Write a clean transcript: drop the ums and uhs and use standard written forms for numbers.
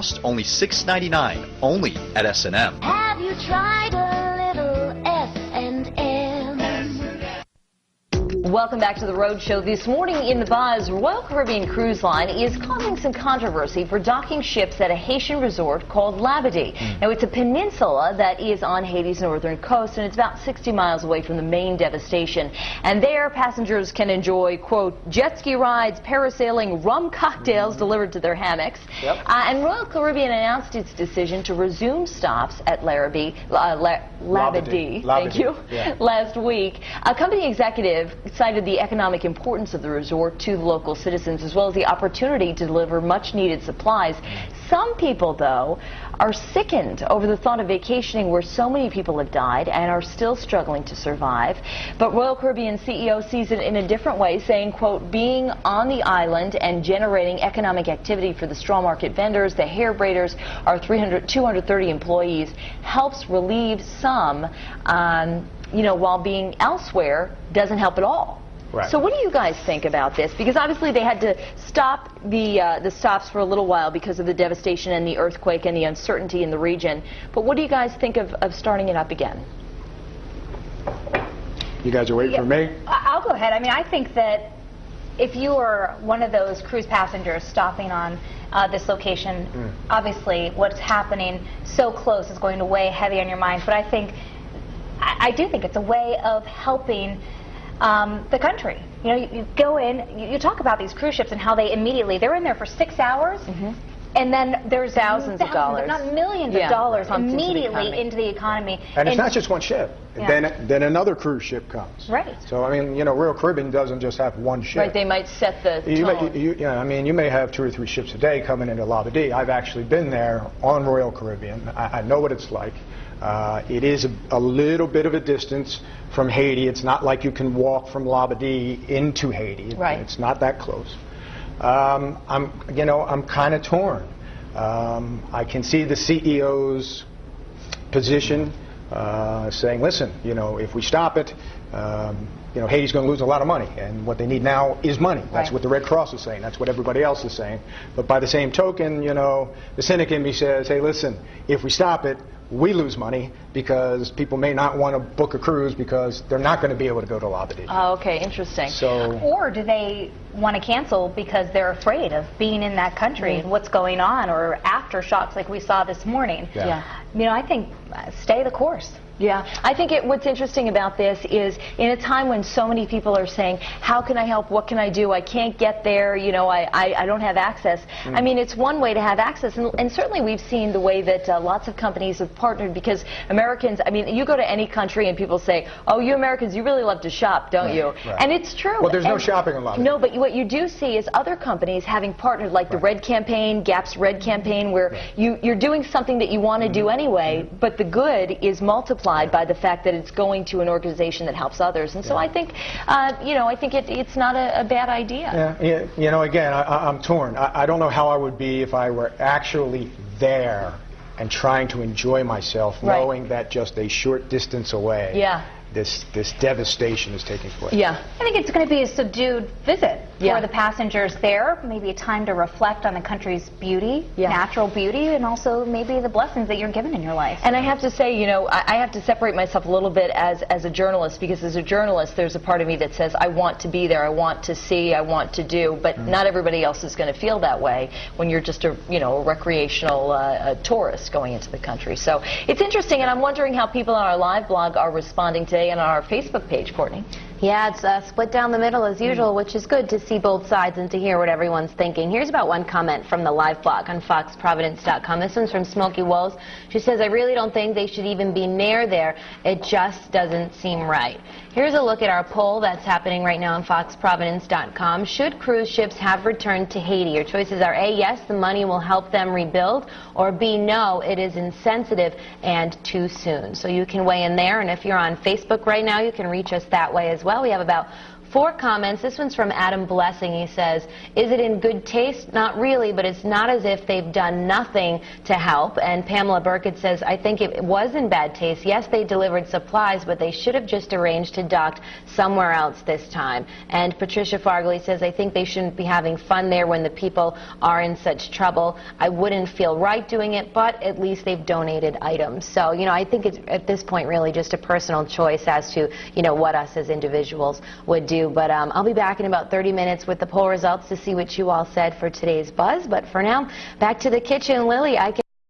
cost only $6.99, only at S&M. Have you tried a little S&M? Welcome back to the Road Show. This morning in the buzz, Royal Caribbean Cruise Line is causing some controversy for docking ships at a Haitian resort called Labadee. Now, it's a peninsula that is on Haiti's northern coast, and it's about 60 miles away from the main devastation. And there, passengers can enjoy, quote, jet ski rides, parasailing, rum cocktails delivered to their hammocks. And Royal Caribbean announced its decision to resume stops at Labadee, thank you, last week. A company executive cited the economic importance of the resort to the local citizens, as well as the opportunity to deliver much-needed supplies. Some people, though, are sickened over the thought of vacationing where so many people have died and are still struggling to survive. But Royal Caribbean CEO sees it in a different way, saying, quote, being on the island and generating economic activity for the straw market vendors, the hair braiders, our 230 employees, helps relieve some, you know, while being elsewhere doesn't help at all. Right. So what do you guys think about this? Because obviously they had to stop the stops for a little while because of the devastation and the earthquake and the uncertainty in the region. But what do you guys think of starting it up again? You guys are waiting for me? I'll go ahead. I mean, I think that if you are one of those cruise passengers stopping on this location, obviously what's happening so close is going to weigh heavy on your mind. But I do think it's a way of helping the country. You know, you go in, you talk about these cruise ships and how they immediately, they're in there for 6 hours, and then there's thousands of dollars, if not millions of dollars immediately into the economy. And it's not just one ship. Then another cruise ship comes. Right. So, I mean, you know, Royal Caribbean doesn't just have one ship. Right, they might set the tone. I mean, you may have 2 or 3 ships a day coming into Labadee. I've actually been there on Royal Caribbean. I know what it's like. It is a little bit of a distance from Haiti. It's not like you can walk from Labadee into Haiti. Right. It's not that close. I'm kind of torn. I can see the CEO's position, saying, listen, you know, if we stop it, you know, Haiti's going to lose a lot of money, and what they need now is money. That's what the Red Cross is saying. That's what everybody else is saying. But by the same token, you know, the cynic in me says, hey, listen, if we stop it, we lose money because people may not want to book a cruise because they're not going to be able to go to Labadee. Oh, okay, interesting. So, or do they want to cancel because they're afraid of being in that country and what's going on, or aftershocks like we saw this morning? Yeah. You know, I think stay the course. Yeah, I think what's interesting about this is in a time when so many people are saying, how can I help, what can I do, I can't get there, you know, I don't have access. I mean, it's one way to have access, and certainly we've seen the way that lots of companies have partnered, because Americans, I mean, you go to any country and people say, oh, you Americans, you really love to shop, don't you? Right. And it's true. Well, there's no shopping in Labadee. No, but what you do see is other companies having partnered, like the Red Campaign, Gap's Red Campaign, where you're doing something that you want to do anyway, but the good is multiplied by the fact that it's going to an organization that helps others. And so I think, you know, I think it's not a bad idea. Yeah, you know, again, I'm torn. I don't know how I would be if I were actually there and trying to enjoy myself, knowing that just a short distance away, this devastation is taking place. I think it's going to be a subdued visit for the passengers there, maybe a time to reflect on the country's beauty, natural beauty, and also maybe the blessings that you're given in your life. And I have to say, you know, I have to separate myself a little bit as a journalist, because as a journalist there's a part of me that says I want to be there, I want to see, I want to do, but not everybody else is going to feel that way when you're just a, you know, a recreational tourist going into the country. So it's interesting, and I'm wondering how people on our live blog are responding today and on our Facebook page, Courtney. Yeah, it's split down the middle as usual, which is good to see both sides and to hear what everyone's thinking. Here's about one comment from the live blog on foxprovidence.com. This one's from Smokey Wolves. She says, I really don't think they should even be near there. It just doesn't seem right. Here's a look at our poll that's happening right now on foxprovidence.com. Should cruise ships have returned to Haiti? Your choices are A, yes, the money will help them rebuild, or B, no, it is insensitive and too soon. So you can weigh in there, and if you're on Facebook right now, you can reach us that way as well. We have about 4 comments. This one's from Adam Blessing. He says, is it in good taste? Not really, but it's not as if they've done nothing to help. And Pamela Burkett says, I think it was in bad taste. Yes, they delivered supplies, but they should have just arranged to dock somewhere else this time. And Patricia Fargley says, I think they shouldn't be having fun there when the people are in such trouble. I wouldn't feel right doing it, but at least they've donated items. So, you know, I think it's at this point really just a personal choice as to, you know, what us as individuals would do. But I'll be back in about 30 minutes with the poll results to see what you all said for today's Buzz. But for now, back to the kitchen. Lily, I can